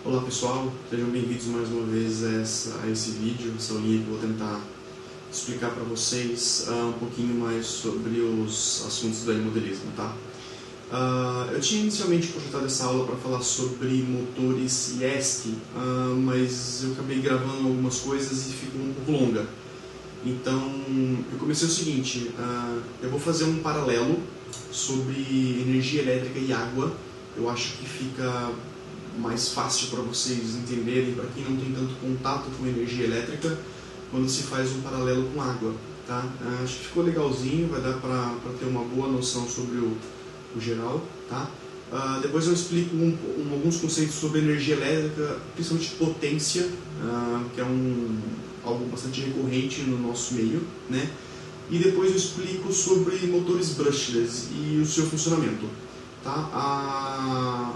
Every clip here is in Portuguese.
Olá pessoal, sejam bem-vindos mais uma vez a esse vídeo, essa linha que eu vou tentar explicar para vocês um pouquinho mais sobre os assuntos do aeromodelismo, tá? Eu tinha inicialmente projetado essa aula para falar sobre motores ESC, mas eu acabei gravando algumas coisas e ficou um pouco longa. Então, eu comecei o seguinte, eu vou fazer um paralelo sobre energia elétrica e água. Eu acho que fica mais fácil para vocês entenderem, para quem não tem tanto contato com energia elétrica, quando se faz um paralelo com água, tá? Acho que ficou legalzinho, vai dar para ter uma boa noção sobre o geral, tá? Depois eu explico alguns conceitos sobre energia elétrica, principalmente potência, que é algo bastante recorrente no nosso meio, né? E depois eu explico sobre motores brushless e o seu funcionamento. Tá?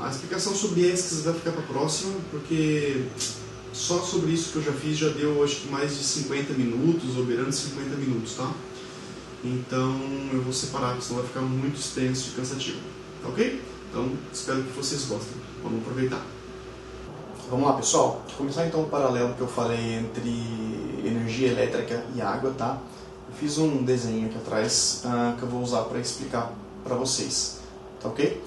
A explicação sobre ESCs vai ficar para a próxima, porque só sobre isso que eu já fiz já deu acho que mais de 50 minutos, ou beirando 50 minutos, tá? Então eu vou separar, porque senão vai ficar muito extenso e cansativo, tá ok? Então espero que vocês gostem, vamos aproveitar. Vamos lá pessoal, vou começar então o paralelo que eu falei entre energia elétrica e água, tá? Eu fiz um desenho aqui atrás que eu vou usar para explicar para vocês. Tá ok?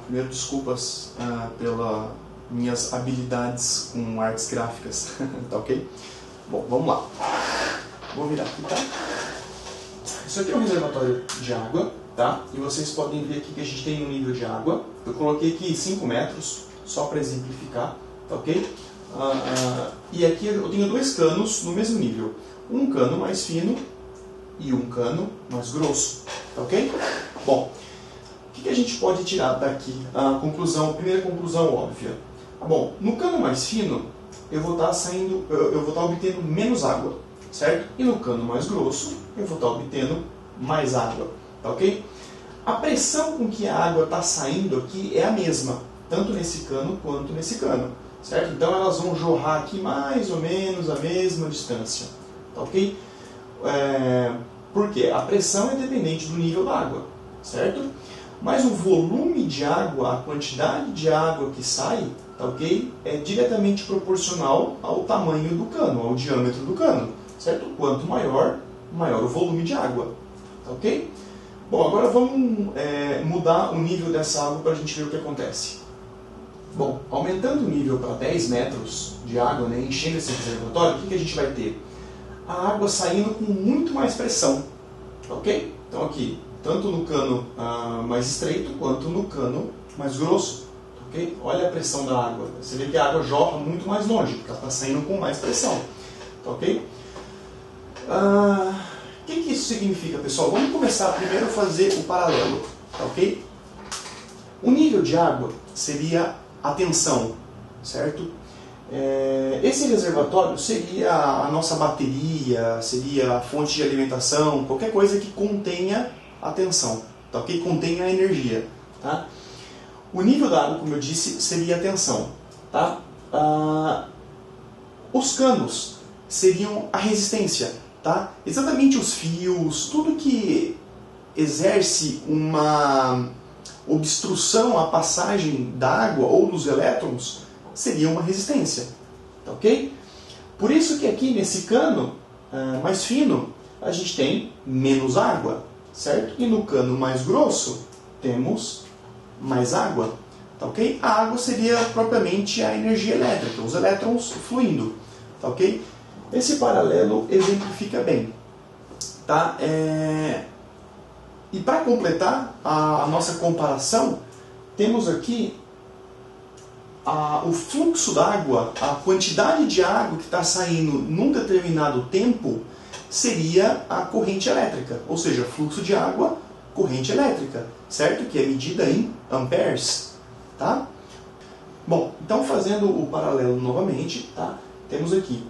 Primeiro, desculpas pelas minhas habilidades com artes gráficas, tá ok? Bom, vamos lá. Vou virar aqui, tá? Isso aqui é um reservatório de água, tá? E vocês podem ver aqui que a gente tem um nível de água. Eu coloquei aqui 5 metros, só para exemplificar, tá ok? E aqui eu tenho dois canos no mesmo nível. Um cano mais fino e um cano mais grosso, tá ok? Bom, o que a gente pode tirar daqui? A primeira conclusão óbvia. Bom, no cano mais fino, eu vou estar obtendo menos água, certo? E no cano mais grosso, eu vou estar obtendo mais água, tá ok? A pressão com que a água está saindo aqui é a mesma, tanto nesse cano quanto nesse cano, certo? Então elas vão jorrar aqui mais ou menos a mesma distância, tá ok? Por quê? A pressão é dependente do nível da água, certo? Mas o volume de água, a quantidade de água que sai, tá ok? É diretamente proporcional ao tamanho do cano, ao diâmetro do cano, certo? Quanto maior, maior o volume de água, tá ok? Bom, agora vamos mudar o nível dessa água para a gente ver o que acontece. Bom, aumentando o nível para 10 metros de água, né, enchendo esse reservatório, o que a gente vai ter? A água saindo com muito mais pressão, tá ok? Então aqui, tanto no cano mais estreito quanto no cano mais grosso. Okay? Olha a pressão da água. Você vê que a água jorra muito mais longe, porque ela está saindo com mais pressão. Okay? O que isso significa, pessoal? Vamos começar primeiro a fazer o paralelo. Tá okay? O nível de água seria a tensão, certo? Esse reservatório seria a nossa bateria, seria a fonte de alimentação, qualquer coisa que contenha a tensão, tá ok? Contém a energia, tá? O nível da água, como eu disse, seria a tensão, tá? Os canos seriam a resistência, tá? Exatamente os fios, tudo que exerce uma obstrução à passagem da água ou dos elétrons seria uma resistência, tá ok? Por isso que aqui nesse cano mais fino a gente tem menos água, certo? E no cano mais grosso temos mais água, tá ok? A água seria propriamente a energia elétrica, os elétrons fluindo, tá ok? Esse paralelo exemplifica bem, tá? E para completar a nossa comparação, temos aqui o fluxo d'água, a quantidade de água que está saindo num determinado tempo seria a corrente elétrica, ou seja, fluxo de água, corrente elétrica, certo? Que é medida em amperes, tá? Bom, então fazendo o paralelo novamente, tá? Temos aqui,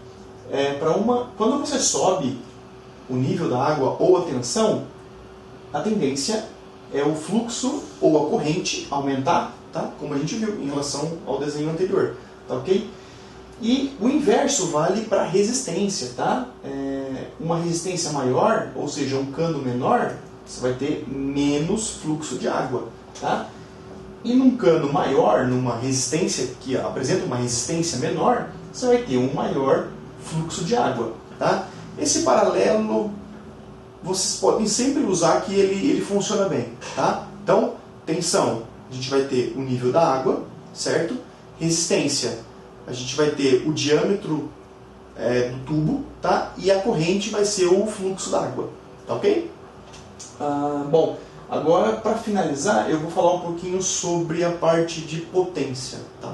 quando você sobe o nível da água ou a tensão, a tendência é o fluxo ou a corrente aumentar, tá? Como a gente viu em relação ao desenho anterior, tá ok? E o inverso vale para resistência, tá? Uma resistência maior, ou seja, um cano menor, você vai ter menos fluxo de água, tá? E num cano maior, numa resistência que apresenta uma resistência menor, você vai ter um maior fluxo de água, tá? Esse paralelo vocês podem sempre usar que ele funciona bem, tá? Então, tensão, a gente vai ter o nível da água, certo? Resistência, a gente vai ter o diâmetro do tubo, tá? E a corrente vai ser o fluxo da água, tá ok? Bom, agora para finalizar eu vou falar um pouquinho sobre a parte de potência, tá?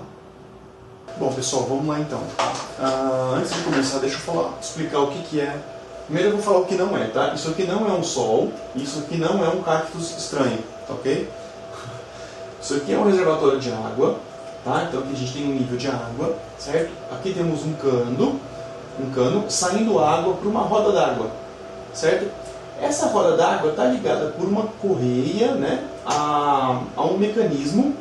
Bom pessoal, vamos lá então. Antes de começar, deixa eu explicar o que é. Primeiro eu vou falar o que não é, tá? Isso aqui não é um sol, isso aqui não é um cactus estranho, tá ok? Isso aqui é um reservatório de água, tá? Então aqui a gente tem um nível de água, certo? Aqui temos um cano saindo água para uma roda d'água, certo? Essa roda d'água está ligada por uma correia, né, a um mecanismo.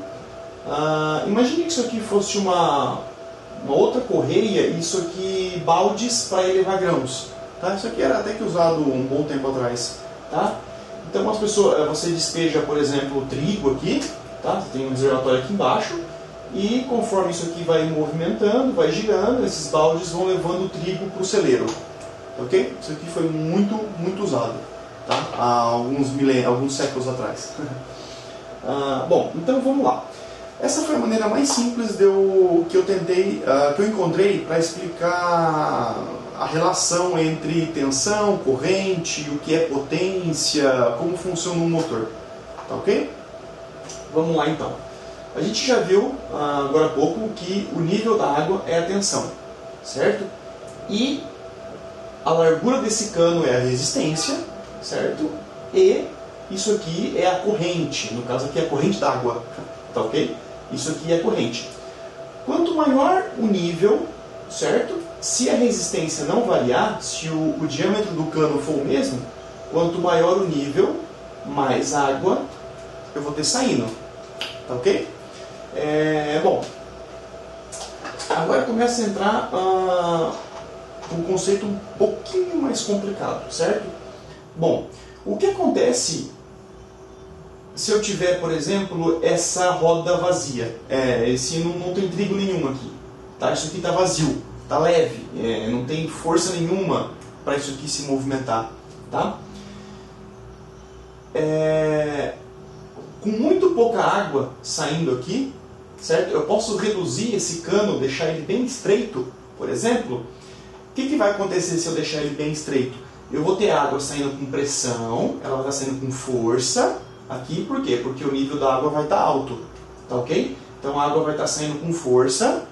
Imagine que isso aqui fosse uma outra correia e isso aqui baldes para elevar grãos. Tá? Isso aqui era até que usado um bom tempo atrás. Tá? Então você despeja, por exemplo, trigo aqui, tá? Você tem um reservatório aqui embaixo, e conforme isso aqui vai movimentando, vai girando, esses baldes vão levando o trigo para o celeiro. Ok? Isso aqui foi muito usado, tá? Há alguns séculos atrás. Bom, então vamos lá. Essa foi a maneira mais simples que eu encontrei para explicar a relação entre tensão, corrente, o que é potência, como funciona um motor. Tá ok? Vamos lá então. A gente já viu agora há pouco que o nível da água é a tensão, certo? E a largura desse cano é a resistência, certo? E isso aqui é a corrente, no caso aqui é a corrente d'água, tá ok? Isso aqui é a corrente. Quanto maior o nível, certo? Se a resistência não variar, se o diâmetro do cano for o mesmo, quanto maior o nível, mais água eu vou ter saindo. Tá ok? Bom, agora começa a entrar um conceito um pouquinho mais complicado, certo? Bom, o que acontece se eu tiver, por exemplo, essa roda vazia? Não tem trigo nenhum aqui, tá? Isso aqui está vazio, está leve, não tem força nenhuma para isso aqui se movimentar, tá? Com muito pouca água saindo aqui, certo? Eu posso reduzir esse cano, deixar ele bem estreito, por exemplo. O que vai acontecer se eu deixar ele bem estreito? Eu vou ter água saindo com pressão, ela vai estar saindo com força aqui, por quê? Porque o nível da água vai estar alto, tá ok? Então a água vai estar saindo com força,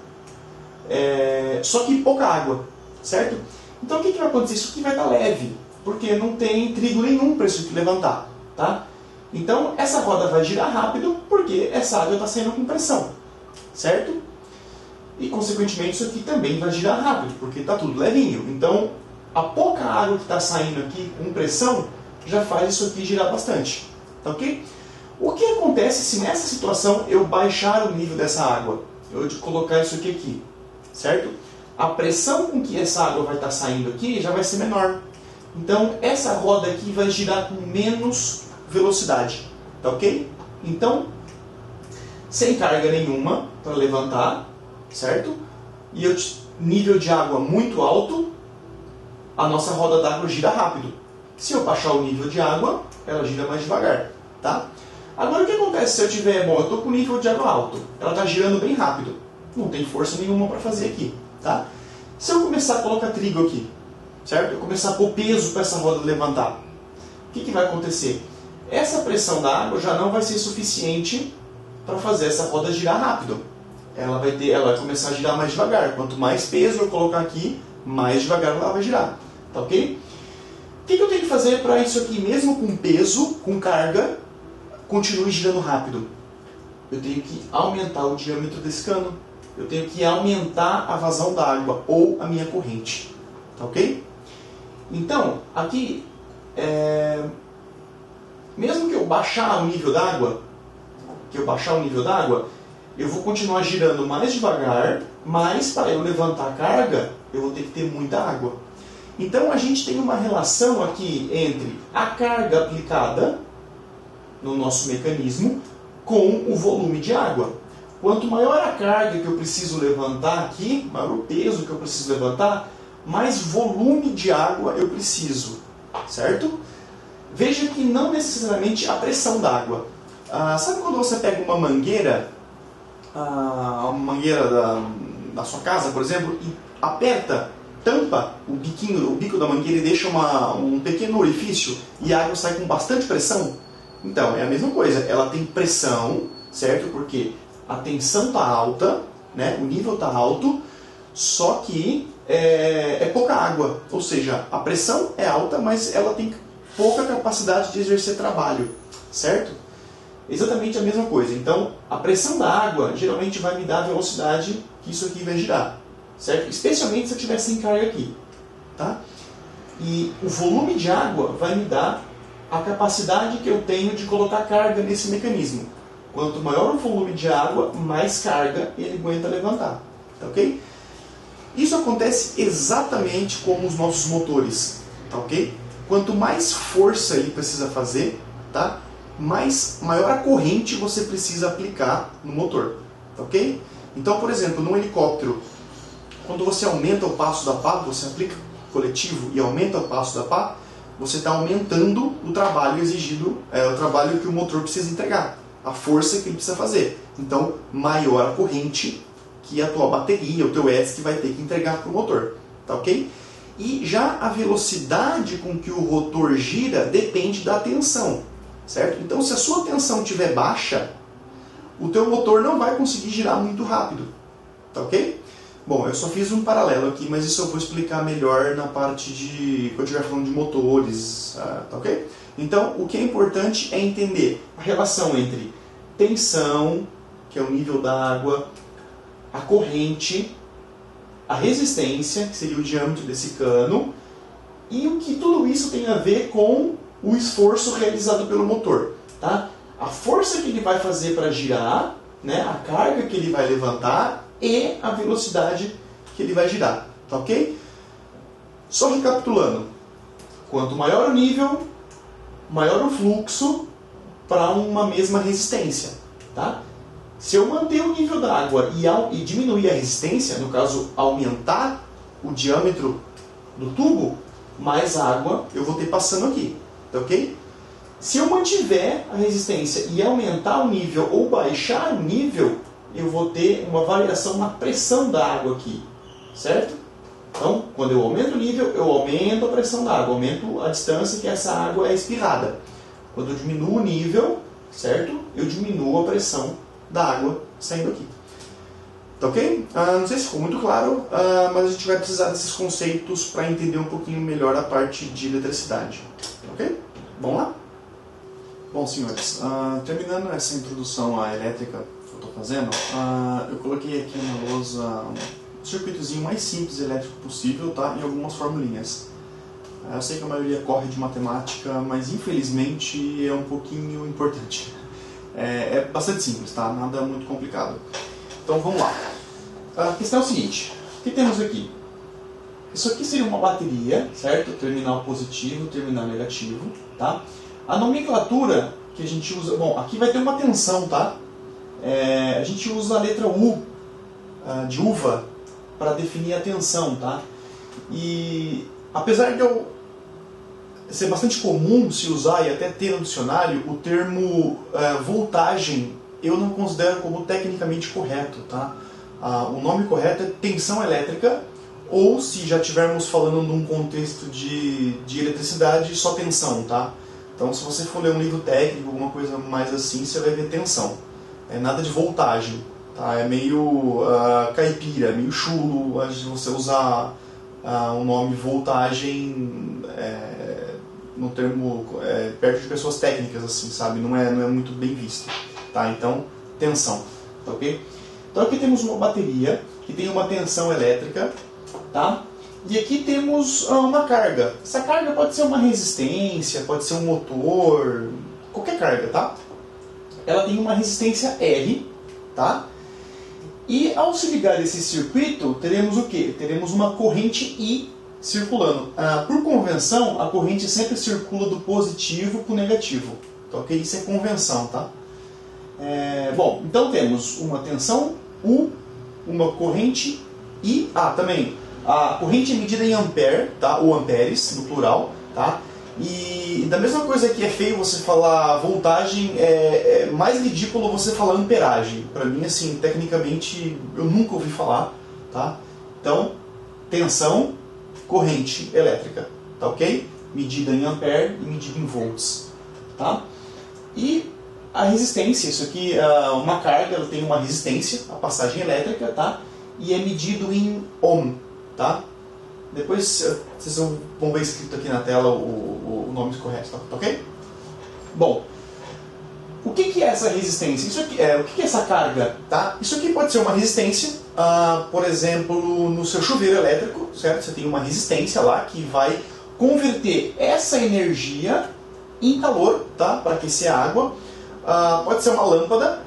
só que pouca água, certo? Então o que vai acontecer? Isso aqui vai estar leve, porque não tem trigo nenhum para isso aqui levantar, tá? Então essa roda vai girar rápido, porque essa água está saindo com pressão, certo? E consequentemente isso aqui também vai girar rápido, porque está tudo levinho. Então a pouca água que está saindo aqui com pressão já faz isso aqui girar bastante, tá ok? O que acontece se nessa situação eu baixar o nível dessa água? Eu colocar isso aqui, certo? A pressão com que essa água vai estar saindo aqui já vai ser menor. Então essa roda aqui vai girar com menos velocidade, tá ok? Então, sem carga nenhuma para levantar, certo? E nível de água muito alto, a nossa roda d'água gira rápido. Se eu baixar o nível de água, ela gira mais devagar, tá? Agora o que acontece se eu tiver, eu estou com o nível de água alto, ela está girando bem rápido, não tem força nenhuma para fazer aqui, tá? Se eu começar a colocar trigo aqui, certo? Eu começar a pôr peso para essa roda levantar, o que vai acontecer? Essa pressão da água já não vai ser suficiente para fazer essa roda girar rápido. Ela vai começar a girar mais devagar. Quanto mais peso eu colocar aqui, mais devagar ela vai girar. Tá ok? O que eu tenho que fazer para isso aqui, mesmo com peso, com carga, continue girando rápido? Eu tenho que aumentar o diâmetro desse cano. Eu tenho que aumentar a vazão da água ou a minha corrente. Tá ok? Então, aqui mesmo que eu baixar o nível d'água, eu vou continuar girando mais devagar, mas para eu levantar a carga, eu vou ter que ter muita água. Então a gente tem uma relação aqui entre a carga aplicada no nosso mecanismo com o volume de água. Quanto maior a carga que eu preciso levantar aqui, maior o peso que eu preciso levantar, mais volume de água eu preciso, certo? Veja que não necessariamente a pressão da água. Sabe quando você pega uma mangueira da sua casa, por exemplo, e aperta, tampa o bico da mangueira e deixa um pequeno orifício e a água sai com bastante pressão? Então, é a mesma coisa. Ela tem pressão, certo? Porque a tensão está alta, né? O nível está alto, só que é pouca água. Ou seja, a pressão é alta, mas ela tem pouca capacidade de exercer trabalho, certo? Exatamente a mesma coisa. Então, a pressão da água geralmente vai me dar a velocidade que isso aqui vai girar, certo? Especialmente se eu tiver sem carga aqui, tá? E o volume de água vai me dar a capacidade que eu tenho de colocar carga nesse mecanismo. Quanto maior o volume de água, mais carga ele aguenta levantar, tá ok? Isso acontece exatamente como os nossos motores, tá ok? Quanto mais força ele precisa fazer, tá? Maior a corrente você precisa aplicar no motor, tá ok? Então, por exemplo, num helicóptero, quando você aumenta o passo da pá, você aplica coletivo e aumenta o passo da pá, você está aumentando o trabalho exigido, o trabalho que o motor precisa entregar, a força que ele precisa fazer. Então, maior a corrente que a tua bateria, o teu ESC vai ter que entregar para o motor, tá ok? E já a velocidade com que o rotor gira depende da tensão, certo? Então, se a sua tensão estiver baixa, o teu motor não vai conseguir girar muito rápido, tá ok? Bom, eu só fiz um paralelo aqui, mas isso eu vou explicar melhor na parte de quando eu estiver falando de motores, tá ok? Então, o que é importante é entender a relação entre tensão, que é o nível da água, a corrente, a resistência, que seria o diâmetro desse cano, e o que tudo isso tem a ver com o esforço realizado pelo motor, tá? A força que ele vai fazer para girar, né? A carga que ele vai levantar e a velocidade que ele vai girar, tá ok? Só recapitulando, quanto maior o nível, maior o fluxo para uma mesma resistência, tá? Se eu manter o nível da água e diminuir a resistência, no caso aumentar o diâmetro do tubo, mais água eu vou ter passando aqui, tá ok? Se eu mantiver a resistência e aumentar o nível ou baixar o nível, eu vou ter uma variação na pressão da água aqui, certo? Então, quando eu aumento o nível, eu aumento a pressão da água, aumento a distância que essa água é espirrada. Quando eu diminuo o nível, certo? Eu diminuo a pressão da água saindo aqui. Tá ok? Não sei se ficou muito claro, mas a gente vai precisar desses conceitos para entender um pouquinho melhor a parte de eletricidade. Ok? Vamos lá? Bom, senhores, terminando essa introdução à elétrica que eu estou fazendo, eu coloquei aqui na lousa um circuitozinho mais simples elétrico possível, tá? E algumas formulinhas. Eu sei que a maioria corre de matemática, mas infelizmente é um pouquinho importante. É bastante simples, tá? Nada muito complicado. Então vamos lá. A questão é o seguinte: o que temos aqui? Isso aqui seria uma bateria, certo? Terminal positivo, terminal negativo, tá? A nomenclatura que a gente usa... Bom, aqui vai ter uma tensão, tá? A gente usa a letra U, de uva, para definir a tensão, tá? E apesar de ser bastante comum se usar e até ter no dicionário, o termo voltagem eu não considero como tecnicamente correto, tá? O nome correto é tensão elétrica, ou se já estivermos falando num contexto de eletricidade, só tensão, tá? Então, se você for ler um livro técnico, alguma coisa mais assim, você vai ver tensão. É nada de voltagem, tá? É meio caipira, meio chulo você usar o nome voltagem no termo perto de pessoas técnicas, assim, sabe? Não é muito bem visto, tá? Então, tensão, tá ok? Então, aqui temos uma bateria que tem uma tensão elétrica, tá? E aqui temos uma carga. Essa carga pode ser uma resistência, pode ser um motor, qualquer carga, tá? Ela tem uma resistência R, tá? E ao se ligar esse circuito, teremos o quê? Teremos uma corrente I circulando. Por convenção, a corrente sempre circula do positivo para o negativo, tá, ok? Isso é convenção, tá? Bom, então temos uma tensão U, uma corrente I, também a corrente é medida em ampere, tá? Ou amperes, no plural, tá? E da mesma coisa que é feio você falar voltagem, é mais ridículo você falar amperagem. Para mim, assim, tecnicamente, eu nunca ouvi falar, tá? Então, tensão, corrente elétrica, tá ok? Medida em ampere e medida em volts, tá? E a resistência, isso aqui, uma carga, ela tem uma resistência, a passagem elétrica, tá? E é medido em ohm, tá? Depois vocês vão ver escrito aqui na tela o nome correto, tá ok? Bom, o que é essa resistência? Isso aqui, o que é essa carga? Tá? Isso aqui pode ser uma resistência, por exemplo, no seu chuveiro elétrico, certo? Você tem uma resistência lá que vai converter essa energia em calor, tá? Para aquecer a água. Pode ser uma lâmpada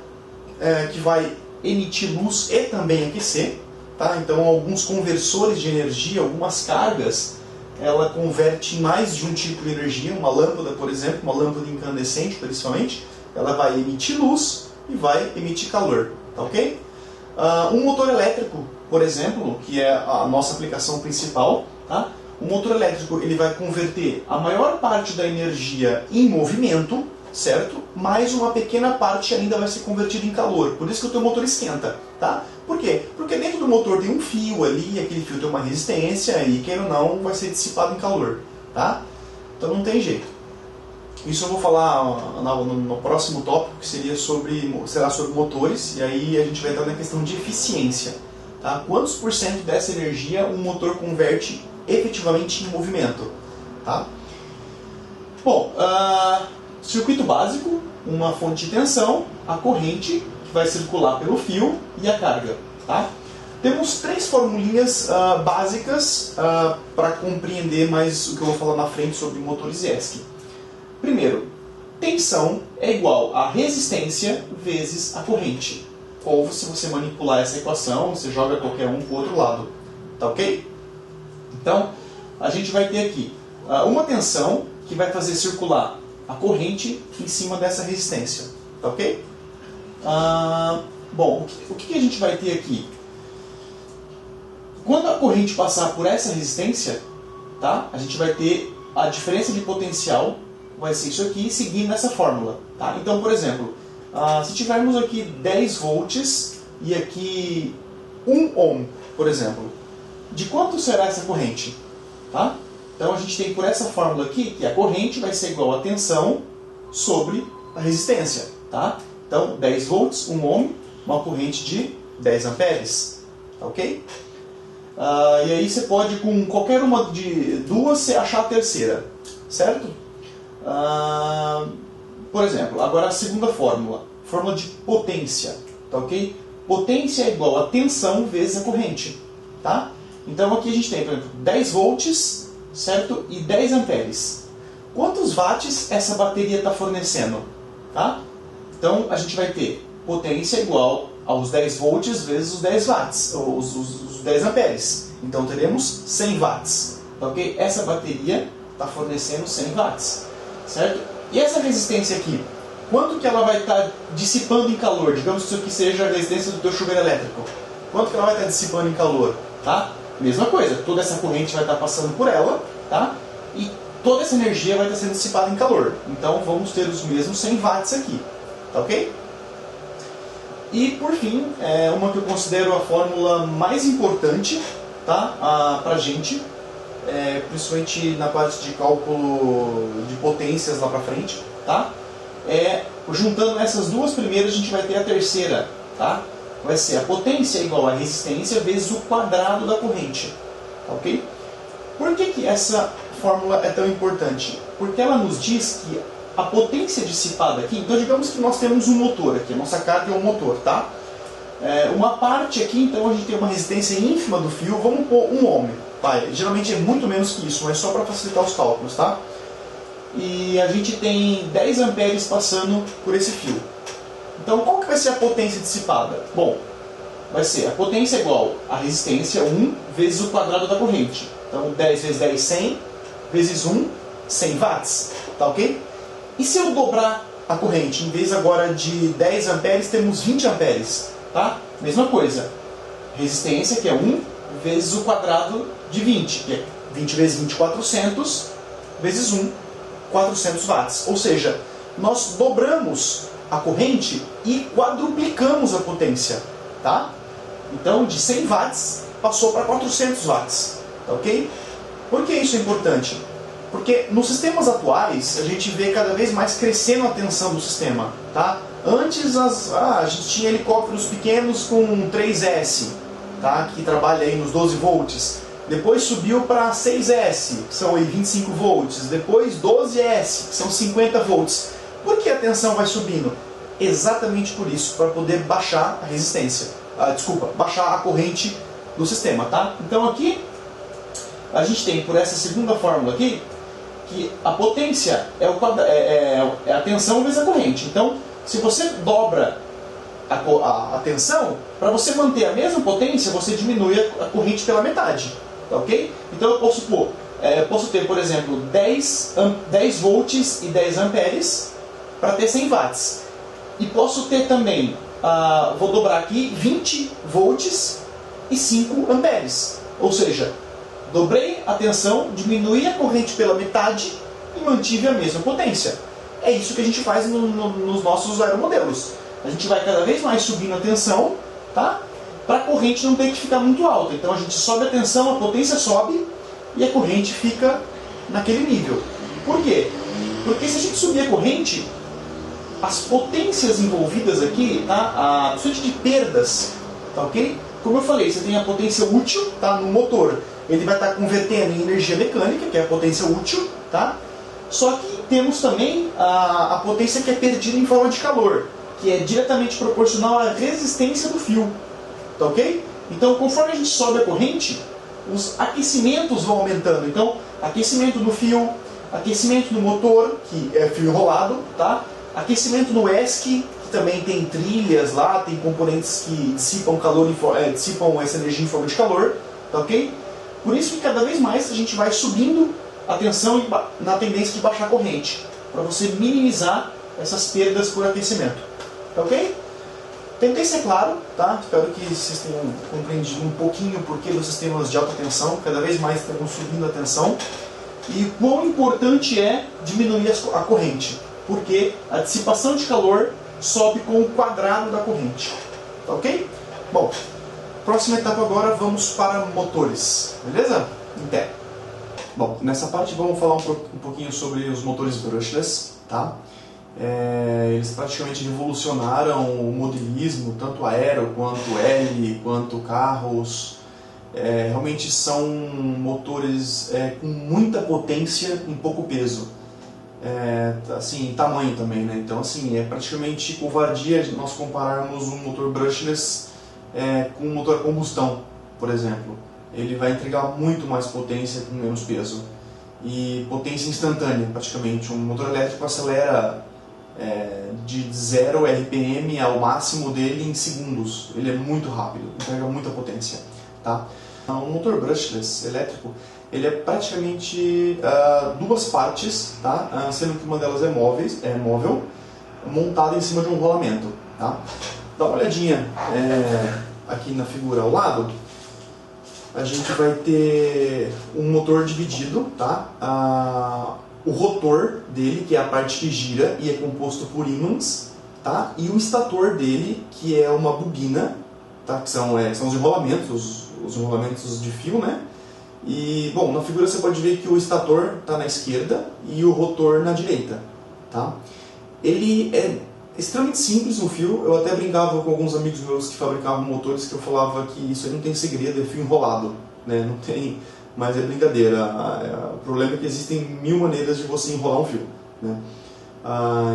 que vai emitir luz e também aquecer. Tá? Então, alguns conversores de energia, algumas cargas, ela converte em mais de um tipo de energia. Uma lâmpada, por exemplo, uma lâmpada incandescente, principalmente, ela vai emitir luz e vai emitir calor. Tá ok? Um motor elétrico, por exemplo, que é a nossa aplicação principal, tá? O motor elétrico ele vai converter a maior parte da energia em movimento, certo? Mais uma pequena parte ainda vai ser convertida em calor. Por isso que o teu motor esquenta, tá? Por quê? Porque dentro do motor tem um fio ali, e aquele fio tem uma resistência, e queira ou não, vai ser dissipado em calor, tá? Então não tem jeito. Isso eu vou falar no próximo tópico, que será sobre motores, e aí a gente vai entrar na questão de eficiência, tá? Quantos por cento dessa energia um motor converte efetivamente em movimento, tá? Bom, circuito básico, uma fonte de tensão, a corrente que vai circular pelo fio e a carga, tá? Temos 3 formulinhas básicas para compreender mais o que eu vou falar na frente sobre motores ESC. Primeiro, tensão é igual a resistência vezes a corrente. Ou se você manipular essa equação, você joga qualquer um para o outro lado, tá ok? Então, a gente vai ter aqui uma tensão que vai fazer circular a corrente em cima dessa resistência, tá ok? Bom, o que a gente vai ter aqui? Quando a corrente passar por essa resistência, tá? A gente vai ter a diferença de potencial, vai ser isso aqui, seguindo essa fórmula, tá? Então, por exemplo, se tivermos aqui 10 volts e aqui 1 ohm, por exemplo, de quanto será essa corrente? Tá? Então, a gente tem por essa fórmula aqui que a corrente vai ser igual a tensão sobre a resistência, tá? Então, 10 volts, 1 ohm, uma corrente de 10 amperes, tá ok? E aí você pode, com qualquer uma de duas, você achar a terceira, certo? Por exemplo, agora a segunda fórmula de potência, tá ok? Potência é igual a tensão vezes a corrente, tá? Então aqui a gente tem, por exemplo, 10 volts, certo? E 10 amperes. Quantos watts essa bateria está fornecendo? Tá? Então a gente vai ter potência igual aos 10 volts vezes os 10 watts, os 10 amperes. Então teremos 100 watts. Tá ok? Essa bateria está fornecendo 100 watts. Certo? E essa resistência aqui, quanto que ela vai estar dissipando em calor? Digamos que isso aqui seja a resistência do teu chuveiro elétrico. Quanto que ela vai estar dissipando em calor? Tá? Mesma coisa, toda essa corrente vai estar passando por ela, tá? E toda essa energia vai estar sendo dissipada em calor. Então vamos ter os mesmos 100 watts aqui, tá ok? E por fim, uma que eu considero a fórmula mais importante, tá? Pra gente, principalmente na parte de cálculo de potências lá pra frente, tá? Juntando essas duas primeiras, a gente vai ter a terceira, tá? Vai ser a potência igual a resistência vezes o quadrado da corrente, tá ok? Por que essa fórmula é tão importante? Porque ela nos diz que a potência dissipada aqui, então digamos que nós temos um motor aqui, a nossa carga é um motor, tá? Uma parte aqui, então a gente tem uma resistência ínfima do fio, vamos pôr 1 ohm, tá? Geralmente é muito menos que isso, mas só para facilitar os cálculos, tá? e a gente tem 10 amperes passando por esse fio. Então qual que vai ser a potência dissipada? Bom, vai ser a potência igual a resistência 1 vezes o quadrado da corrente. Então 10 vezes 10, 100, vezes 1, 100 watts. Tá ok? E se eu dobrar a corrente, em vez agora de 10 amperes, temos 20 amperes. Tá? Mesma coisa. Resistência, que é 1, vezes o quadrado de 20, que é 20 vezes 20, 400, vezes 1, 400 watts. Ou seja, nós dobramos a corrente e quadruplicamos a potência. Tá? Então, de 100 watts, passou para 400 watts. Tá ok? Por que isso é importante? Porque nos sistemas atuais, a gente vê cada vez mais crescendo a tensão do sistema. Tá? Antes, a gente tinha helicópteros pequenos com 3S, tá? Que trabalha aí nos 12 volts. Depois subiu para 6S, que são aí 25 volts. Depois 12S, que são 50 volts. Por que a tensão vai subindo? Exatamente por isso, para poder baixar a resistência. Baixar a corrente do sistema, tá? Então aqui, a gente tem por essa segunda fórmula aqui, que a potência é a tensão vezes a corrente. Então, se você dobra a tensão, para você manter a mesma potência, você diminui a corrente pela metade. Tá ok? Então eu posso ter, por exemplo, 10 volts e 10 amperes para ter 100 watts. E posso ter também, vou dobrar aqui, 20 volts e 5 amperes. Ou seja, dobrei a tensão, diminui a corrente pela metade e mantive a mesma potência. É isso que a gente faz nos nossos aeromodelos. A gente vai cada vez mais subindo a tensão, tá? Para a corrente não ter que ficar muito alta. Então a gente sobe a tensão, a potência sobe e a corrente fica naquele nível. Por quê? Porque se a gente subir a corrente, as potências envolvidas aqui, tá? Principalmente de perdas, tá ok? Como eu falei, você tem a potência útil, tá? No motor. Ele vai estar convertendo em energia mecânica, que é a potência útil, tá? Só que temos também a potência que é perdida em forma de calor, que é diretamente proporcional à resistência do fio. Tá ok? Então, conforme a gente sobe a corrente, os aquecimentos vão aumentando. Então, aquecimento no fio, aquecimento no motor, que é fio enrolado, tá? Aquecimento no ESC, que também tem trilhas lá, tem componentes que dissipam calor, dissipam essa energia em forma de calor, tá ok? Por isso que cada vez mais a gente vai subindo a tensão na tendência de baixar a corrente, para você minimizar essas perdas por aquecimento. Tá ok? Tentei ser claro, tá? Espero que vocês tenham compreendido um pouquinho o porquê dos sistemas de alta tensão, cada vez mais estamos subindo a tensão, e quão importante é diminuir a corrente, porque a dissipação de calor sobe com o quadrado da corrente. Tá ok? Bom, próxima etapa agora, vamos para motores, beleza? Em pé. Bom, nessa parte vamos falar um pouquinho sobre os motores brushless, tá? Eles praticamente revolucionaram o modelismo, tanto aero, quanto L, quanto carros. Realmente são motores com muita potência em pouco peso. Assim, tamanho também, né? Então, assim, é praticamente covardia nós compararmos um motor brushless com um motor a combustão, por exemplo. Ele vai entregar muito mais potência com menos peso. E potência instantânea, praticamente. Um motor elétrico acelera de 0 RPM ao máximo dele em segundos. Ele é muito rápido, entrega muita potência. Tá? Um motor brushless elétrico, ele é praticamente duas partes, tá? Sendo que uma delas é móvel, montada em cima de um rolamento. Tá? Dá uma olhadinha aqui na figura ao lado. A gente vai ter um motor dividido, tá? O rotor dele, que é a parte que gira e é composto por ímãs, tá? E o estator dele, que é uma bobina, tá? Que são os enrolamentos, os enrolamentos de fio, né? E, bom, na figura você pode ver que o estator está na esquerda e o rotor na direita, tá? Ele é extremamente simples no fio. Eu até brincava com alguns amigos meus que fabricavam motores, que eu falava que isso aí não tem segredo, é fio enrolado, né? Não tem, mas é brincadeira. O problema é que existem 1000 maneiras de você enrolar um fio, né?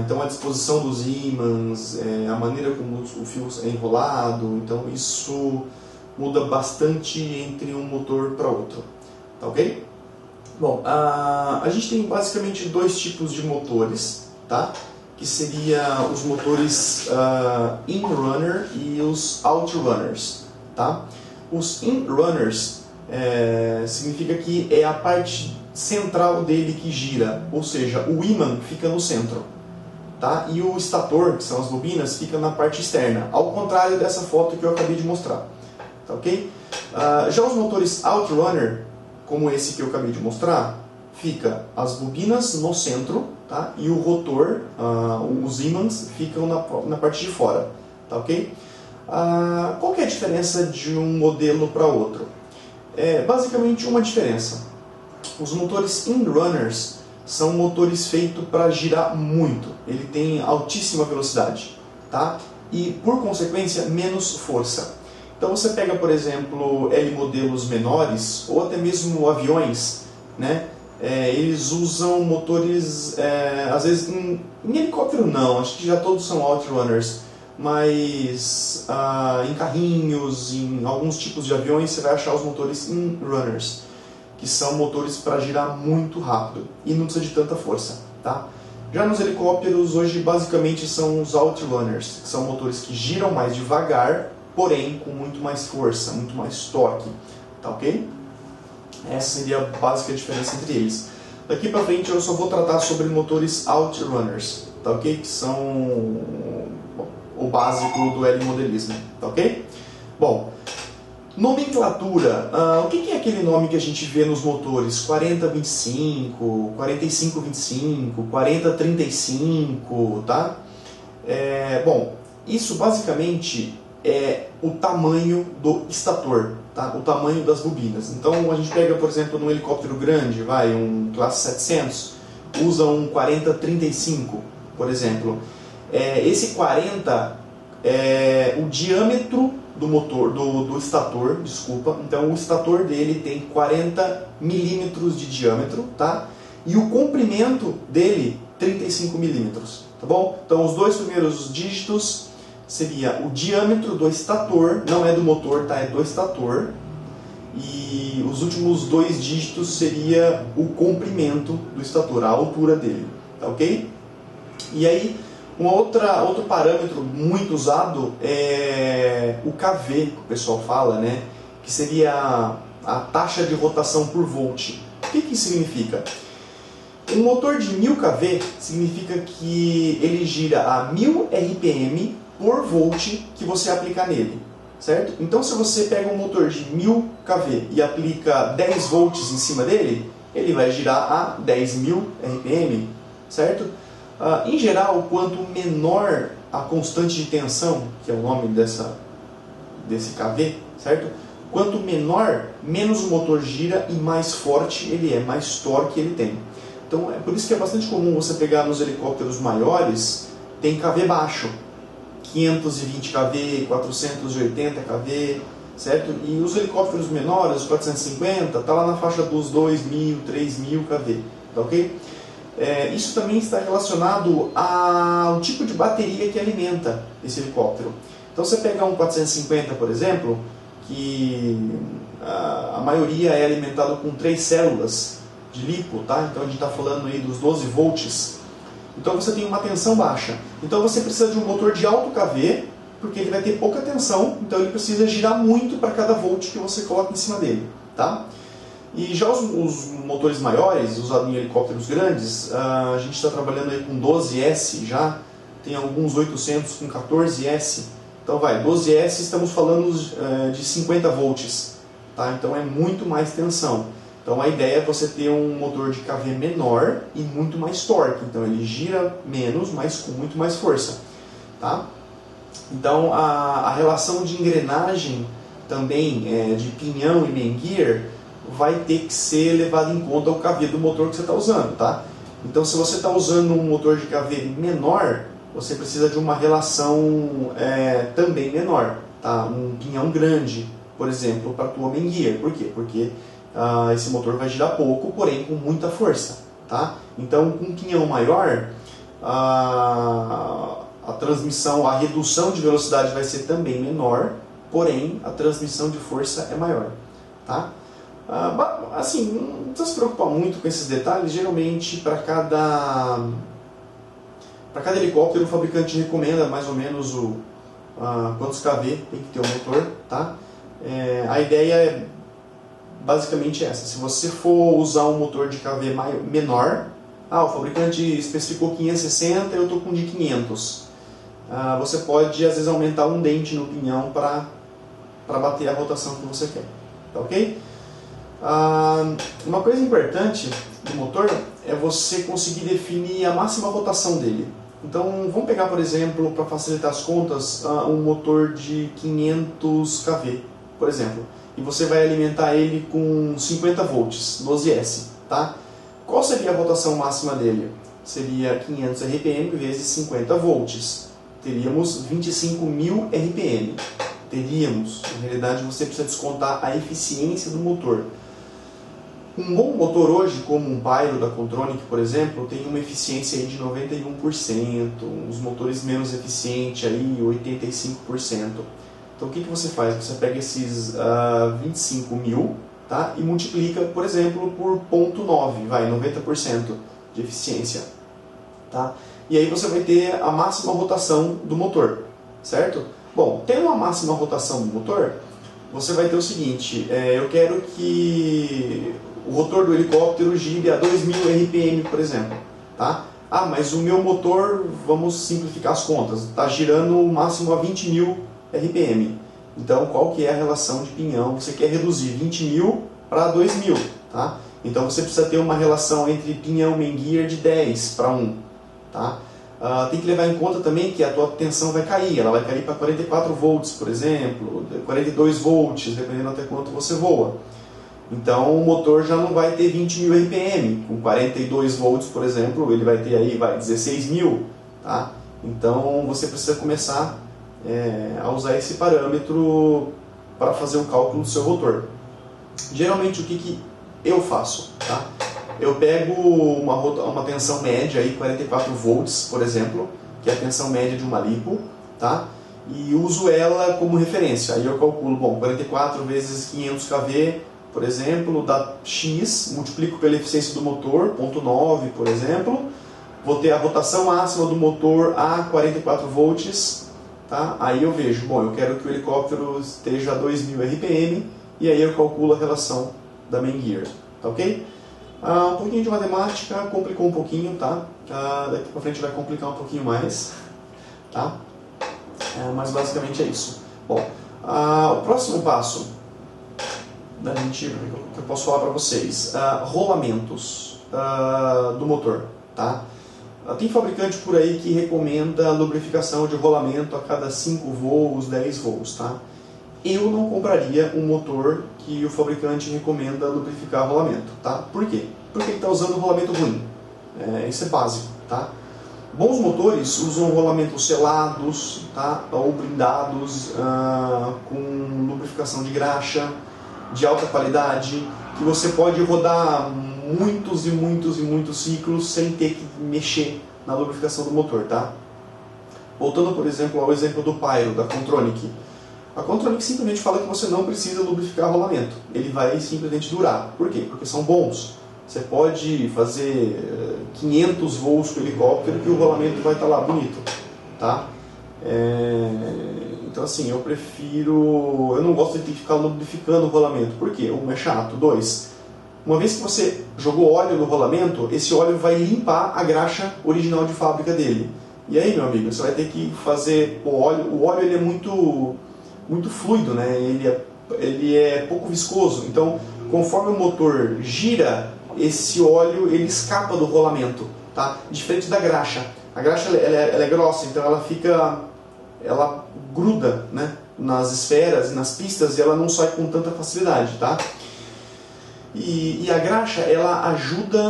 Então a disposição dos ímãs, a maneira como o fio é enrolado, então isso muda bastante entre um motor para outro, tá ok? Bom, a gente tem basicamente dois tipos de motores, tá? Que seria os motores in-runner e os out-runners, tá? Os in-runners significa que é a parte central dele que gira, ou seja, o ímã fica no centro, tá? E o estator, que são as bobinas, fica na parte externa, ao contrário dessa foto que eu acabei de mostrar, tá ok? Já os motores out-runner, como esse que eu acabei de mostrar, fica as bobinas no centro, tá? E o rotor, os ímãs, ficam na parte de fora, tá ok? Qual que é a diferença de um modelo para outro? Basicamente uma diferença. Os motores in-runners são motores feitos para girar muito. Ele tem altíssima velocidade, tá? E, por consequência, menos força. Então você pega, por exemplo, L-modelos menores, ou até mesmo aviões, né? Eles usam motores, às vezes, em helicóptero não, acho que já todos são outrunners, mas em carrinhos, em alguns tipos de aviões, você vai achar os motores in-runners, que são motores para girar muito rápido e não precisa de tanta força, tá? Já nos helicópteros, hoje, basicamente, são os outrunners, que são motores que giram mais devagar, porém com muito mais força, muito mais torque, tá ok? Essa seria a básica diferença entre eles. Daqui para frente eu só vou tratar sobre motores outrunners, tá ok? Que são o básico do L-modelismo, tá ok? Bom, nomenclatura. O que é aquele nome que a gente vê nos motores? 4025, 4525, 4035, tá? Bom, isso basicamente é o tamanho do estator, tá? O tamanho das bobinas. Então a gente pega, por exemplo, num helicóptero grande, um classe 700, usa um 4035, por exemplo. Esse 40 é o diâmetro do motor, do estator, desculpa. Então o estator dele tem 40 milímetros de diâmetro, tá? E o comprimento dele 35 milímetros, tá bom? Então os dois primeiros dígitos seria o diâmetro do estator, não é do motor, tá? É do estator. E os últimos dois dígitos seria o comprimento do estator, a altura dele, tá ok? E aí, outro parâmetro muito usado é o KV, que o pessoal fala, né? Que seria a taxa de rotação por volt. O que isso significa? Um motor de 1000 kV significa que ele gira a 1000 RPM por volt que você aplicar nele, certo? Então se você pega um motor de 1000 kV e aplica 10 volts em cima dele, ele vai girar a 10.000 RPM, certo? Em geral, quanto menor a constante de tensão, que é o nome desse KV, certo? Quanto menor, menos o motor gira e mais forte ele é, mais torque ele tem. Então é por isso que é bastante comum você pegar nos helicópteros maiores, tem KV baixo, 520 kV, 480 kV, certo? E os helicópteros menores, os 450, está lá na faixa dos 2.000, 3.000 kV, tá ok? Isso também está relacionado ao tipo de bateria que alimenta esse helicóptero. Então você pega um 450, por exemplo, que a maioria é alimentado com 3 células de lipo, tá? Então a gente está falando aí dos 12 volts. Então você tem uma tensão baixa. Então você precisa de um motor de alto KV, porque ele vai ter pouca tensão, então ele precisa girar muito para cada volt que você coloca em cima dele, tá? E já os motores maiores, usados em helicópteros grandes, a gente está trabalhando aí com 12S já, tem alguns 800 com 14S. Então 12S, estamos falando de 50 volts, tá? Então é muito mais tensão. Então a ideia é você ter um motor de KV menor e muito mais torque. Então ele gira menos, mas com muito mais força, tá? Então a relação de engrenagem também, de pinhão e main gear, vai ter que ser levado em conta o KV do motor que você está usando, tá? Então se você está usando um motor de KV menor, você precisa de uma relação também menor, tá? Um pinhão grande, por exemplo, para a tua main gear. Por quê? Porque esse motor vai girar pouco, porém com muita força, tá? Então com um pinhão maior, a transmissão, a redução de velocidade vai ser também menor, porém a transmissão de força é maior, tá? Assim, não precisa se preocupar muito com esses detalhes. Geralmente, para cada helicóptero, o fabricante recomenda mais ou menos quantos kV tem que ter o motor, tá? A ideia é basicamente essa. Se você for usar um motor de kV menor, o fabricante especificou 560, eu estou com de 500. Você pode, às vezes, aumentar um dente no pinhão para bater a rotação que você quer, tá ok? Uma coisa importante do motor é você conseguir definir a máxima rotação dele. Então, vamos pegar, por exemplo, para facilitar as contas, um motor de 500 kV, por exemplo, e você vai alimentar ele com 50 volts, 12S, tá? Qual seria a rotação máxima dele? Seria 500 RPM vezes 50 volts. Teríamos 25.000 RPM. Na realidade, você precisa descontar a eficiência do motor. Um bom motor hoje, como um Pyro da Contronic, por exemplo, tem uma eficiência aí de 91%, uns motores menos eficientes, aí 85%. Então o que você faz? Você pega esses 25.000, tá? E multiplica, por exemplo, por 0,9, 90% de eficiência. Tá? E aí você vai ter a máxima rotação do motor, certo? Bom, tendo a máxima rotação do motor, você vai ter o seguinte, eu quero que o rotor do helicóptero gire a 2.000 RPM, por exemplo. Tá? Mas o meu motor, vamos simplificar as contas, está girando o máximo a 20.000 RPM. Então, qual que é a relação de pinhão? Você quer reduzir 20.000 para 2.000. Tá? Então, você precisa ter uma relação entre pinhão main gear de 10 para 1. Tá? Tem que levar em conta também que a tua tensão vai cair. Ela vai cair para 44 volts, por exemplo, 42 volts, dependendo até quanto você voa. Então o motor já não vai ter 20.000 RPM. Com 42 volts, por exemplo, ele vai ter aí 16.000. Tá? Então você precisa começar a usar esse parâmetro para fazer o cálculo do seu rotor. Geralmente o que eu faço? Tá? Eu pego uma tensão média, aí, 44 volts, por exemplo, que é a tensão média de uma lipo, tá? E uso ela como referência. Aí eu calculo, 44 vezes 500 kV, por exemplo, dá X, multiplico pela eficiência do motor, 0,9, por exemplo, vou ter a rotação máxima do motor a 44 volts, tá? Aí eu vejo, eu quero que o helicóptero esteja a 2.000 RPM, e aí eu calculo a relação da main gear, tá ok? Um pouquinho de matemática, complicou um pouquinho, tá? Daqui pra frente vai complicar um pouquinho mais, tá? Mas basicamente é isso. Bom, o próximo passo da gente, que eu posso falar para vocês, rolamentos do motor, tá? Tem fabricante por aí que recomenda lubrificação de rolamento a cada 5 voos, 10 voos, tá? Eu não compraria um motor que o fabricante recomenda lubrificar rolamento, tá? Por quê? Porque ele está usando rolamento ruim. Isso é básico, tá? Bons motores usam rolamentos selados, tá? Ou blindados, com lubrificação de graxa, de alta qualidade, que você pode rodar muitos e muitos e muitos ciclos sem ter que mexer na lubrificação do motor, tá? Voltando, por exemplo, ao exemplo do Pyro, da Contronic. A Contronic simplesmente fala que você não precisa lubrificar rolamento. Ele vai simplesmente durar. Por quê? Porque são bons. Você pode fazer 500 voos com o helicóptero que o rolamento vai estar lá bonito. Tá? Então assim, eu não gosto de ficar lubrificando o rolamento. Por quê? 1, é chato. 2, uma vez que você jogou óleo no rolamento, esse óleo vai limpar a graxa original de fábrica dele. E aí, meu amigo, você vai ter que fazer o óleo ele é muito fluido, né? Ele é pouco viscoso, então conforme o motor gira, esse óleo ele escapa do rolamento, tá? Diferente da graxa. A graxa ela é grossa, então ela gruda, né, nas esferas e nas pistas e ela não sai com tanta facilidade, tá? E a graxa ela ajuda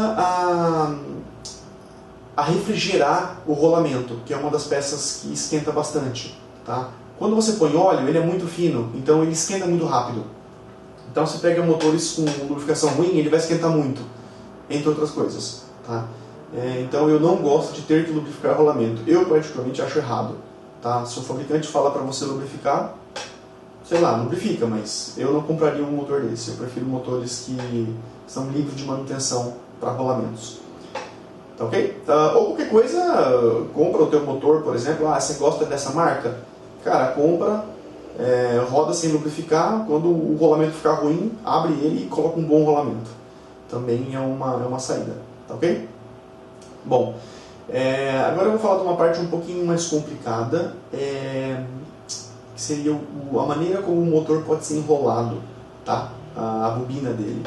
a refrigerar o rolamento, que é uma das peças que esquenta bastante, tá? Quando você põe óleo, ele é muito fino, então ele esquenta muito rápido. Então você pega motores com lubrificação ruim, ele vai esquentar muito, entre outras coisas. Tá? Então eu não gosto de ter que lubrificar rolamento. Eu particularmente acho errado. Tá? Se o fabricante fala para você lubrificar, sei lá, lubrifica, mas eu não compraria um motor desse. Eu prefiro motores que são livres de manutenção para rolamentos. Tá ok? Ou qualquer coisa, compra o teu motor, por exemplo. Você gosta dessa marca? Cara, compra, roda sem lubrificar. Quando o rolamento ficar ruim, abre ele e coloca um bom rolamento. Também é uma saída. Tá ok? Bom, agora eu vou falar de uma parte um pouquinho mais complicada, que seria a maneira como o motor pode ser enrolado, tá? A bobina dele.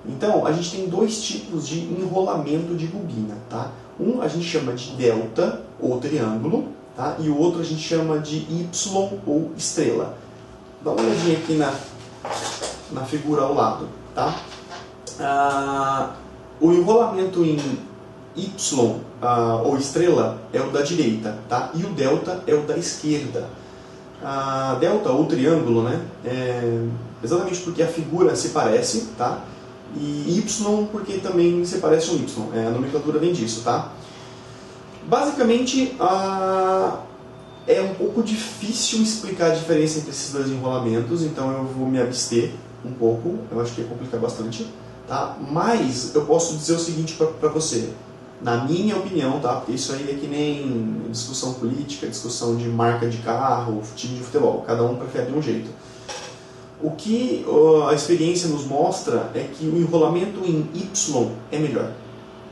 Então, a gente tem dois tipos de enrolamento de bobina, tá? Um a gente chama de delta, ou triângulo, tá? E o outro a gente chama de Y, ou estrela. Dá uma olhadinha aqui na figura ao lado, tá? O enrolamento em Y, ou estrela, é o da direita, tá? E o delta é o da esquerda. Delta, ou triângulo, né? Exatamente porque a figura se parece, tá? E Y porque também se parece um Y, a nomenclatura vem disso, tá? Basicamente, é um pouco difícil explicar a diferença entre esses dois enrolamentos, então eu vou me abster um pouco, eu acho que ia complicar bastante, tá? Mas eu posso dizer o seguinte para você, na minha opinião, tá? Porque isso aí é que nem discussão política, discussão de marca de carro, time de futebol, cada um prefere de um jeito. O que a experiência nos mostra é que o enrolamento em Y é melhor,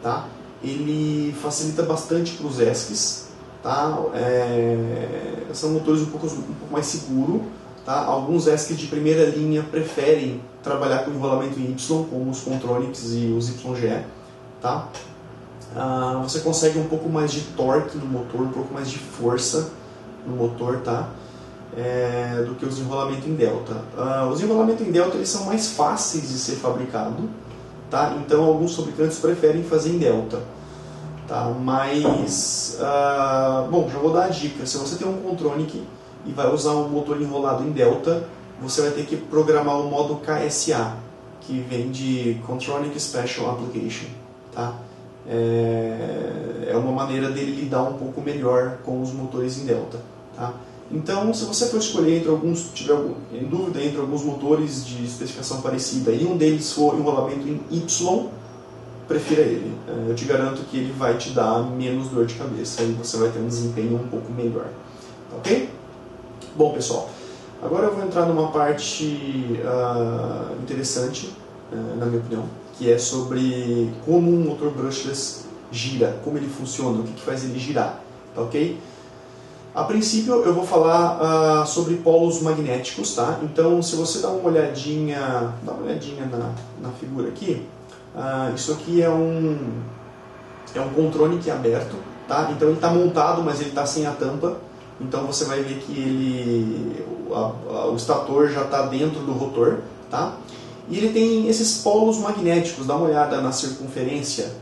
tá? Ele facilita bastante para os ESCs, tá? São motores um pouco mais seguros, tá? Alguns ESCs de primeira linha preferem trabalhar com enrolamento em Y, como os Contronics e os YGE, tá? Você consegue um pouco mais de torque no motor, um pouco mais de força no motor, tá? Do que os enrolamentos em delta. Os enrolamentos em delta eles são mais fáceis de ser fabricado, tá? Então alguns fabricantes preferem fazer em delta, tá? Mas, bom, já vou dar a dica. Se você tem um Contronic e vai usar um motor enrolado em delta, você vai ter que programar o modo KSA, que vem de Contronic Special Application, tá? É uma maneira dele lidar um pouco melhor com os motores em delta, tá? Então, se você for escolher entre alguns, tiver em dúvida entre alguns motores de especificação parecida e um deles for enrolamento em Y, prefira ele. Eu te garanto que ele vai te dar menos dor de cabeça e você vai ter um desempenho um pouco melhor. Ok? Bom, pessoal, agora eu vou entrar numa parte interessante, na minha opinião, que é sobre como um motor brushless gira, como ele funciona, o que faz ele girar. Tá ok? A princípio eu vou falar sobre polos magnéticos, tá? Então se você dá uma olhadinha na figura aqui, isso aqui é um Contronic aberto, tá? Então ele está montado, mas ele está sem a tampa, então você vai ver que o estator já está dentro do rotor, tá? E ele tem esses polos magnéticos, dá uma olhada na circunferência,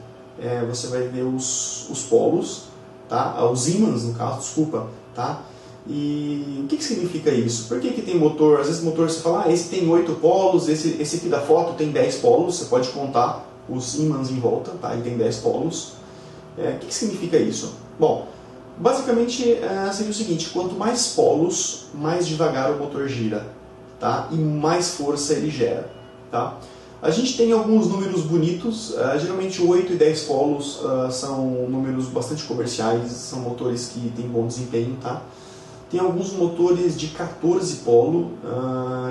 você vai ver os polos, tá? Os ímãs, no caso, desculpa, tá? E o que significa isso? Por que tem motor? Às vezes o motor você fala, esse tem 8 polos, esse aqui da foto tem 10 polos, você pode contar os ímãs em volta, tá? Ele tem 10 polos. O que significa isso? Bom, basicamente seria o seguinte, quanto mais polos, mais devagar o motor gira, tá? E mais força ele gera, tá? A gente tem alguns números bonitos, geralmente 8 e 10 polos são números bastante comerciais, são motores que têm bom desempenho, tá? Tem alguns motores de 14 polo,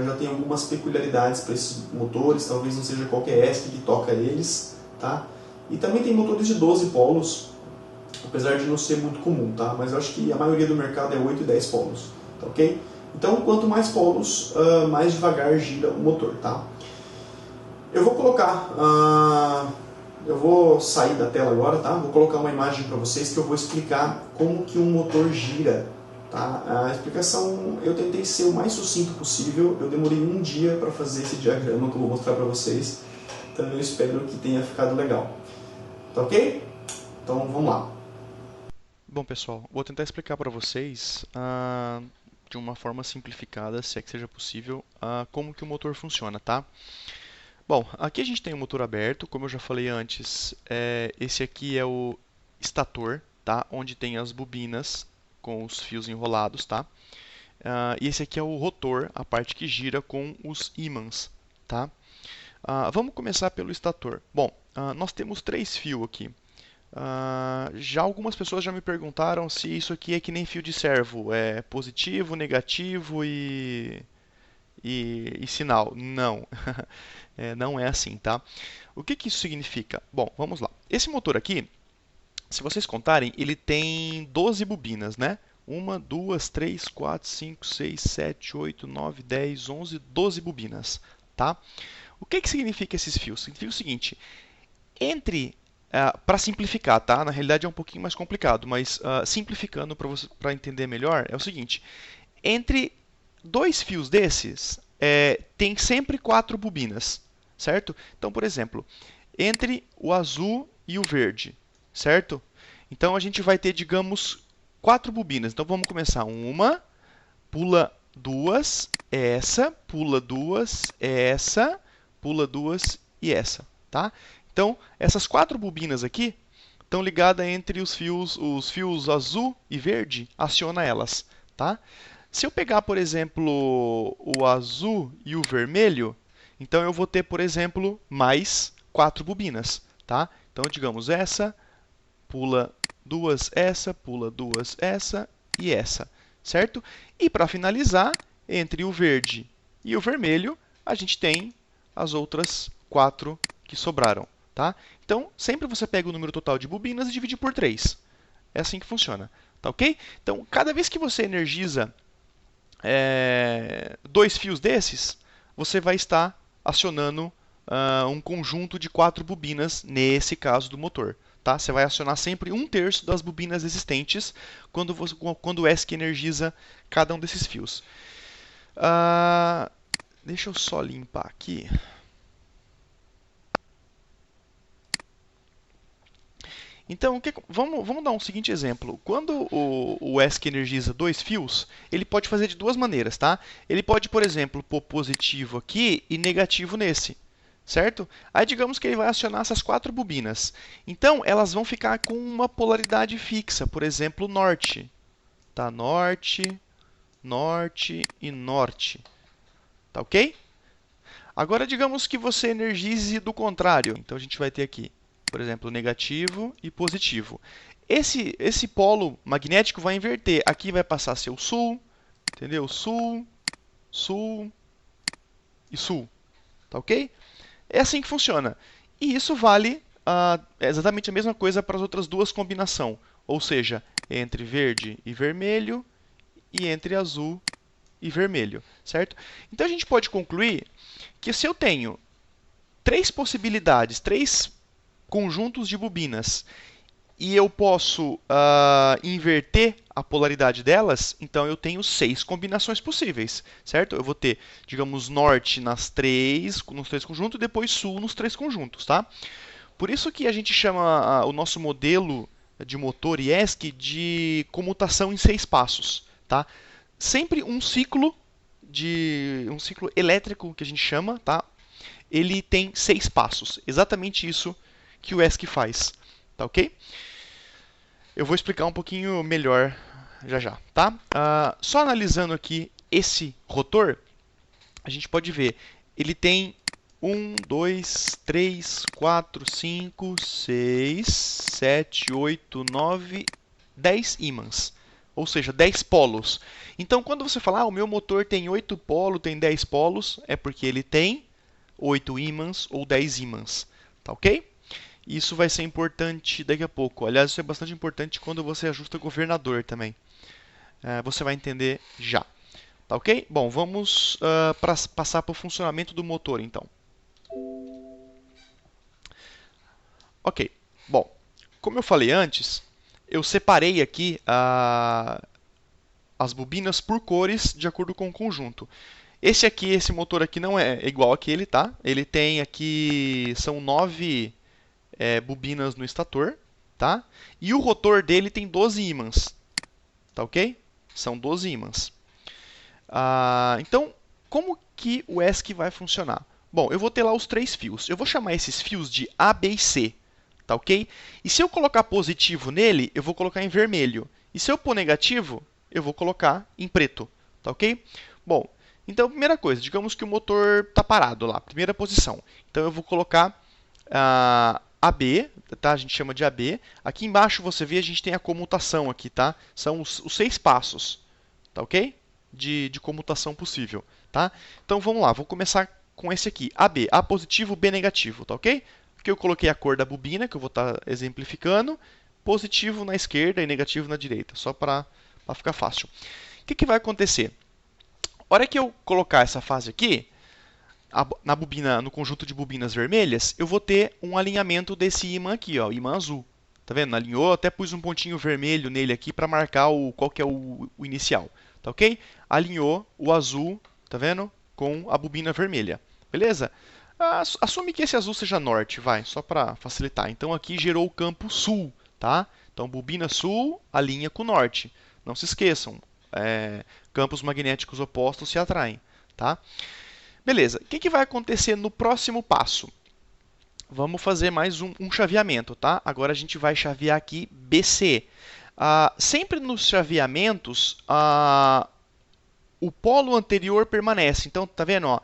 já tem algumas peculiaridades para esses motores, talvez não seja qualquer ESC que toca eles, tá? E também tem motores de 12 polos, apesar de não ser muito comum, tá? Mas eu acho que a maioria do mercado é 8 e 10 polos, tá ok? Então, quanto mais polos, mais devagar gira o motor, tá? Eu vou colocar, eu vou sair da tela agora, tá? Vou colocar uma imagem para vocês que eu vou explicar como que um motor gira, tá? A explicação, eu tentei ser o mais sucinto possível, eu demorei um dia para fazer esse diagrama que eu vou mostrar para vocês, então eu espero que tenha ficado legal, tá ok? Então vamos lá. Bom, pessoal, vou tentar explicar para vocês de uma forma simplificada, se é que seja possível, como que o motor funciona, tá? Bom, aqui a gente tem o motor aberto, como eu já falei antes, esse aqui é o estator, tá? Onde tem as bobinas com os fios enrolados, tá? e esse aqui é o rotor, a parte que gira com os ímãs, tá? Vamos começar pelo estator. Bom, nós temos 3 fios aqui. Já algumas pessoas já me perguntaram se isso aqui é que nem fio de servo, é positivo, negativo e sinal. Não, não é assim, tá? O que isso significa? Bom, vamos lá. Esse motor aqui, se vocês contarem, ele tem 12 bobinas, né? 1, 2, 3, 4, 5, 6, 7, 8, 9, 10, 11, 12 bobinas, tá? O que significa esses fios? Significa o seguinte, para simplificar, tá? Na realidade é um pouquinho mais complicado, mas simplificando para entender melhor, é o seguinte, entre 2 fios desses, tem sempre 4 bobinas, certo? Então, por exemplo, entre o azul e o verde, certo? Então, a gente vai ter, digamos, 4 bobinas. Então, vamos começar. 1, pula 2, essa, pula 2, essa, pula 2 e essa, tá? Então, essas 4 bobinas aqui estão ligadas entre os fios azul e verde, aciona elas, tá? Se eu pegar, por exemplo, o azul e o vermelho, então eu vou ter, por exemplo, mais 4 bobinas, tá? Então, digamos, essa, pula 2, essa, pula 2, essa e essa, certo? E para finalizar, entre o verde e o vermelho, a gente tem as outras 4 que sobraram, tá? Então, sempre você pega o número total de bobinas e divide por 3. É assim que funciona, tá ok? Então, cada vez que você energiza 2 fios desses, você vai estar acionando um conjunto de 4 bobinas, nesse caso do motor. Tá? Você vai acionar sempre 1/3 das bobinas existentes quando o ESC energiza cada um desses fios. Deixa eu só limpar aqui. Então, vamos dar um seguinte exemplo. Quando o ESC energiza 2 fios, ele pode fazer de 2 maneiras, tá? Ele pode, por exemplo, pôr positivo aqui e negativo nesse, certo? Aí digamos que ele vai acionar essas 4 bobinas. Então, elas vão ficar com uma polaridade fixa, por exemplo, norte. Tá? Norte, norte e norte. Tá ok? Agora, digamos que você energize do contrário. Então, a gente vai ter aqui, por exemplo, negativo e positivo. Esse polo magnético vai inverter. Aqui vai passar a ser o sul, entendeu? Sul, sul e sul. Tá ok? É assim que funciona. E isso vale exatamente a mesma coisa para as outras 2 combinações. Ou seja, entre verde e vermelho e entre azul e vermelho, certo? Então a gente pode concluir que se eu tenho 3 possibilidades, 3 conjuntos de bobinas, e eu posso inverter a polaridade delas, então eu tenho 6 combinações possíveis, certo? Eu vou ter, digamos, norte nos 3 conjuntos e depois sul nos 3 conjuntos, tá? Por isso que a gente chama o nosso modelo de motor ESC de comutação em 6 passos, tá? Sempre um ciclo elétrico que a gente chama, tá? Ele tem 6 passos, exatamente isso que o ESC faz, tá ok? Eu vou explicar um pouquinho melhor já, tá? Só analisando aqui esse rotor, a gente pode ver, ele tem 1, 2, 3, 4, 5, 6, 7, 8, 9, 10 ímãs, ou seja, 10 polos. Então, quando você fala, o meu motor tem 8 polos, tem 10 polos, é porque ele tem 8 ímãs ou 10 ímãs, tá ok? Isso vai ser importante daqui a pouco. Aliás, isso é bastante importante quando você ajusta o governador também. Você vai entender já. Tá ok? Bom, vamos passar para o funcionamento do motor, então. Ok. Bom, como eu falei antes, eu separei aqui as bobinas por cores de acordo com o conjunto. Esse motor aqui não é igual àquele, tá? Ele tem aqui, são 9... bobinas no estator, tá? E o rotor dele tem 12 ímãs, tá ok? São 12 ímãs. Então, como que o ESC vai funcionar? Bom, eu vou ter lá os 3 fios. Eu vou chamar esses fios de A, B e C, tá ok? E se eu colocar positivo nele, eu vou colocar em vermelho. E se eu pôr negativo, eu vou colocar em preto, tá ok? Bom, então, primeira coisa, digamos que o motor está parado lá, primeira posição. Então, eu vou colocar AB, tá? A gente chama de AB. Aqui embaixo você vê, a gente tem a comutação aqui, tá? São os 6 passos, tá ok? De comutação possível, tá? Então, vamos lá, vou começar com esse aqui, AB, A positivo, B negativo, tá ok? Aqui eu coloquei a cor da bobina, que eu vou estar exemplificando, positivo na esquerda e negativo na direita, só para ficar fácil. O que vai acontecer? A hora que eu colocar essa fase aqui, na bobina, no conjunto de bobinas vermelhas, eu vou ter um alinhamento desse ímã aqui, ó, ímã azul. Tá vendo? Alinhou, até pus um pontinho vermelho nele aqui para marcar qual que é o inicial. Tá ok? Alinhou o azul, tá vendo? Com a bobina vermelha. Beleza? Assume que esse azul seja norte, vai, só para facilitar. Então aqui gerou o campo sul, tá? Então bobina sul alinha com o norte. Não se esqueçam, campos magnéticos opostos se atraem, tá? Beleza, o que vai acontecer no próximo passo? Vamos fazer mais um chaveamento, tá? Agora a gente vai chavear aqui BC. Sempre nos chaveamentos, o polo anterior permanece. Então, tá vendo? Ó,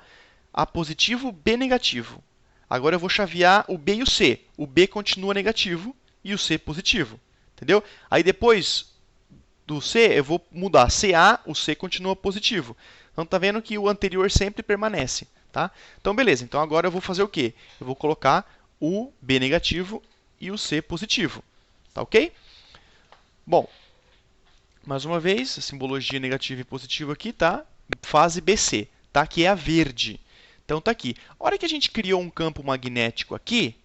A positivo, B negativo. Agora eu vou chavear o B e o C. O B continua negativo e o C positivo. Entendeu? Aí depois do C, eu vou mudar CA, o C continua positivo. Então, tá vendo que o anterior sempre permanece, tá? Então, beleza. Então, agora eu vou fazer o quê? Eu vou colocar o B negativo e o C positivo, tá ok? Bom, mais uma vez, a simbologia negativa e positiva aqui, tá? Fase BC, tá? Que é a verde. Então, tá aqui. A hora que a gente criou um campo magnético aqui,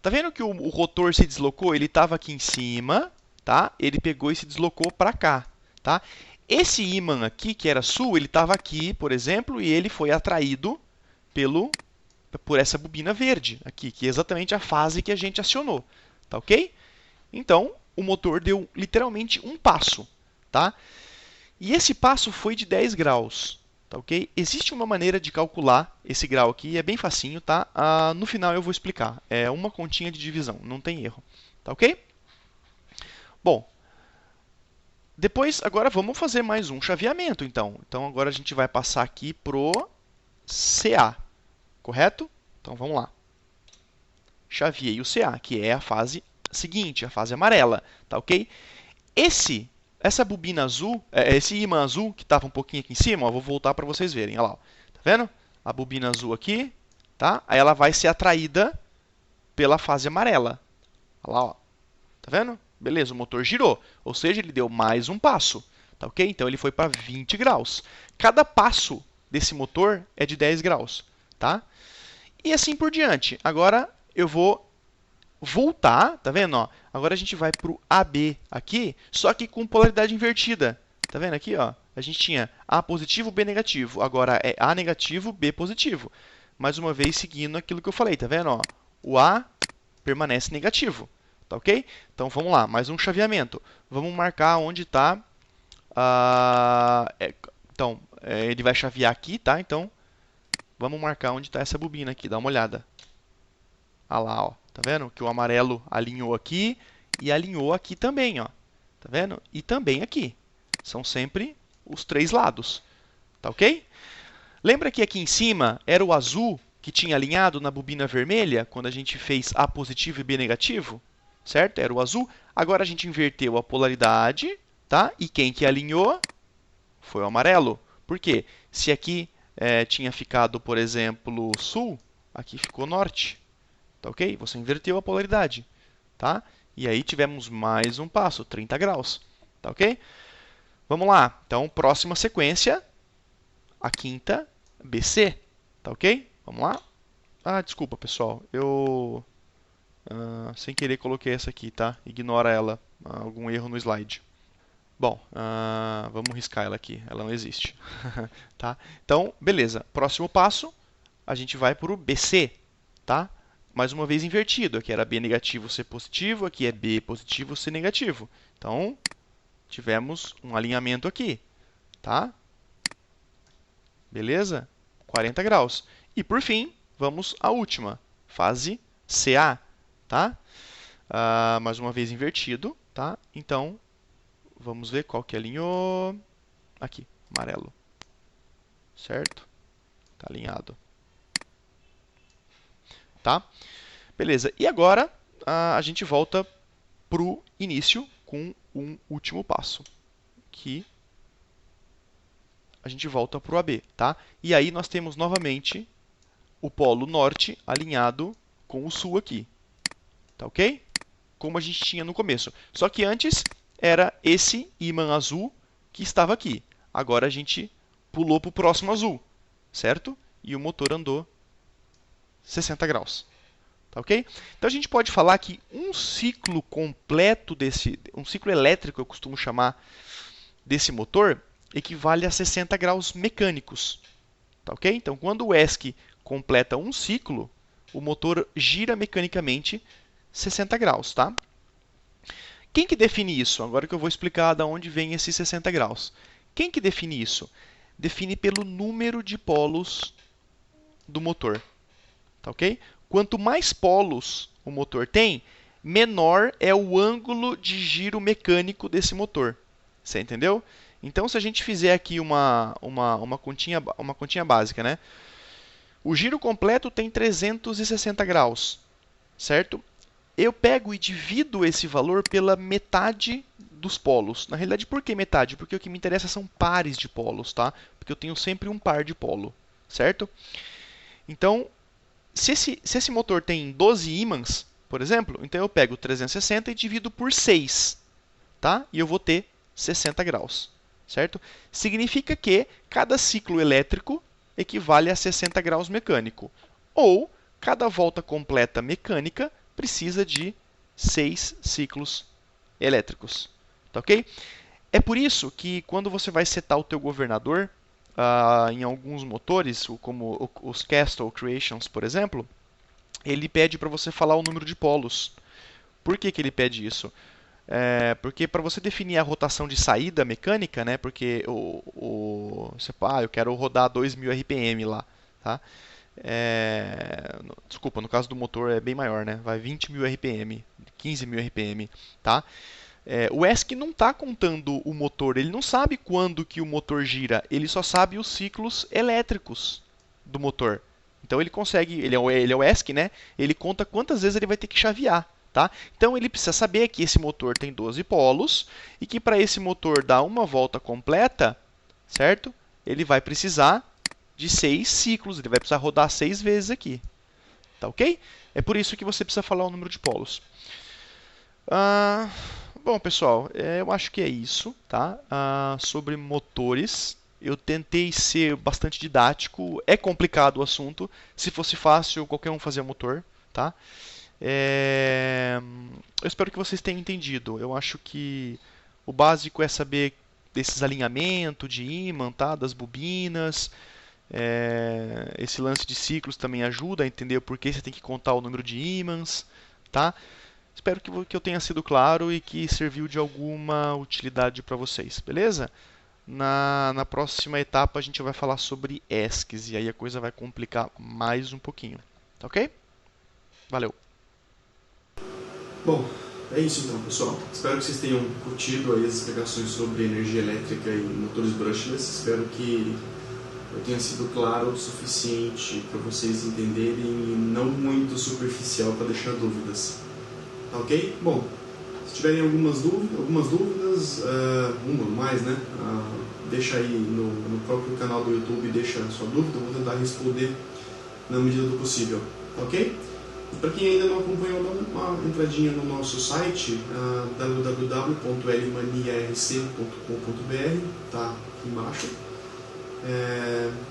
tá vendo que o rotor se deslocou? Ele estava aqui em cima, tá? Ele pegou e se deslocou para cá, tá? Esse ímã aqui, que era sul, ele estava aqui, por exemplo, e ele foi atraído por essa bobina verde aqui, que é exatamente a fase que a gente acionou, tá ok? Então, o motor deu literalmente um passo, tá? E esse passo foi de 10 graus, tá ok? Existe uma maneira de calcular esse grau aqui, é bem facinho, tá? No final eu vou explicar. É uma continha de divisão, não tem erro, tá ok? Bom, depois, agora vamos fazer mais um chaveamento, então. Então, agora a gente vai passar aqui pro CA, correto? Então, vamos lá. Chaveei o CA, que é a fase seguinte, a fase amarela, tá ok? Essa bobina azul, esse ímã azul, que estava um pouquinho aqui em cima, ó, vou voltar para vocês verem, olha lá. Ó. Tá vendo? A bobina azul aqui, tá? Aí ela vai ser atraída pela fase amarela. Olha lá, ó. Tá vendo? Beleza, o motor girou, ou seja, ele deu mais um passo, tá ok? Então ele foi para 20 graus. Cada passo desse motor é de 10 graus, tá? E assim por diante. Agora eu vou voltar, tá vendo? Ó? Agora a gente vai para o AB aqui, só que com polaridade invertida. Tá vendo aqui? Ó? A gente tinha A positivo, B negativo. Agora é A negativo, B positivo. Mais uma vez seguindo aquilo que eu falei, tá vendo? Ó? O A permanece negativo. Tá ok? Então vamos lá, mais um chaveamento. Vamos marcar onde está. Ele vai chavear aqui, tá? Então vamos marcar onde está essa bobina aqui, dá uma olhada. Olha lá, ó. Tá vendo? Que o amarelo alinhou aqui e alinhou aqui também, ó. Tá vendo? E também aqui. São sempre os 3 lados. Tá ok? Lembra que aqui em cima era o azul que tinha alinhado na bobina vermelha quando a gente fez A positivo e B negativo? Certo? Era o azul. Agora a gente inverteu a polaridade, tá? E quem que alinhou foi o amarelo. Por quê? Se aqui tinha ficado, por exemplo, sul, aqui ficou norte. Tá ok? Você inverteu a polaridade, tá? E aí tivemos mais um passo, 30 graus. Tá ok? Vamos lá. Então, próxima sequência, a quinta, BC. Tá ok? Vamos lá. Desculpa, pessoal. Eu... sem querer coloquei essa aqui, tá? Ignora ela, algum erro no slide. Bom, vamos riscar ela aqui, ela não existe. Tá? Então, beleza. Próximo passo, a gente vai para o BC, tá? Mais uma vez invertido, aqui era B negativo, C positivo, aqui é B positivo, C negativo. Então, tivemos um alinhamento aqui, tá? Beleza? 40 graus. E por fim, vamos à última, fase CA. Tá? Mais uma vez invertido, tá? Então, vamos ver qual que alinhou. Aqui, amarelo. certo? Está alinhado. Tá? Beleza. E agora a gente volta para o início com um último passo, que a gente volta para o AB, tá? E aí nós temos novamente o polo norte alinhado com o sul aqui, tá ok? Como a gente tinha no começo. Só que antes era esse ímã azul que estava aqui. Agora a gente pulou para o próximo azul, certo? E o motor andou 60 graus. Tá ok? Então a gente pode falar que um ciclo completo um ciclo elétrico, eu costumo chamar desse motor, equivale a 60 graus mecânicos. Tá ok? Então quando o ESC completa um ciclo, o motor gira mecanicamente 60 graus, tá? Quem que define isso? Agora que eu vou explicar de onde vem esses 60 graus. Quem que define isso? Define pelo número de polos do motor. Tá ok? Quanto mais polos o motor tem, menor é o ângulo de giro mecânico desse motor. Você entendeu? Então, se a gente fizer aqui uma continha básica, né? O giro completo tem 360 graus, certo? Eu pego e divido esse valor pela metade dos polos. Na realidade, por que metade? Porque o que me interessa são pares de polos, tá? Porque eu tenho sempre um par de polo, certo? Então, se esse motor tem 12 ímãs, por exemplo, então eu pego 360 e divido por 6, tá? E eu vou ter 60 graus, certo? Significa que cada ciclo elétrico equivale a 60 graus mecânico. Ou, cada volta completa mecânica precisa de 6 ciclos elétricos, tá ok? É por isso que quando você vai setar o teu governador, em alguns motores, como os Castle Creations, por exemplo, ele pede para você falar o número de polos. Por que que ele pede isso? Porque para você definir a rotação de saída mecânica, né, porque eu quero rodar 2000 RPM lá, tá? Desculpa, no caso do motor é bem maior, né? Vai 20.000 RPM, 15.000 RPM, tá? O ESC não está contando o motor, ele não sabe quando que o motor gira, ele só sabe os ciclos elétricos do motor. Então ele consegue, ele é o ESC, né? Ele conta quantas vezes ele vai ter que chavear, tá? Então ele precisa saber que esse motor tem 12 polos e que para esse motor dar uma volta completa, certo? Ele vai precisar de 6 ciclos, ele vai precisar rodar 6 vezes aqui, tá ok? É por isso que você precisa falar o número de polos. Bom, pessoal, eu acho que é isso, tá? Sobre motores, eu tentei ser bastante didático. É complicado o assunto. Se fosse fácil, qualquer um fazia motor, tá? Eu espero que vocês tenham entendido. Eu acho que o básico é saber desses alinhamentos de ímã, tá? Das bobinas. Esse lance de ciclos também ajuda a entender por que você tem que contar o número de ímãs, tá? Espero que eu tenha sido claro e que serviu de alguma utilidade para vocês, beleza? Na próxima etapa a gente vai falar sobre ESCs e aí a coisa vai complicar mais um pouquinho, tá ok? Valeu! Bom, é isso então, pessoal. Espero que vocês tenham curtido aí as explicações sobre energia elétrica e motores brushless. Espero que eu tenha sido claro o suficiente para vocês entenderem e não muito superficial para deixar dúvidas. Tá ok? Bom, se tiverem algumas dúvidas, uma ou mais, né? Deixa aí no próprio canal do YouTube, deixa a sua dúvida, eu vou tentar responder na medida do possível. Tá ok? E para quem ainda não acompanhou, dá uma entradinha no nosso site, www.lmaniarc.com.br, tá aqui embaixo.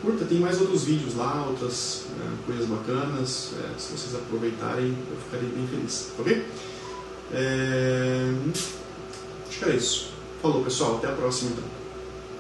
Curta, tem mais outros vídeos lá, outras coisas bacanas. Se vocês aproveitarem, eu ficarei bem feliz, ok? Acho que era isso. Falou, pessoal, até a próxima então.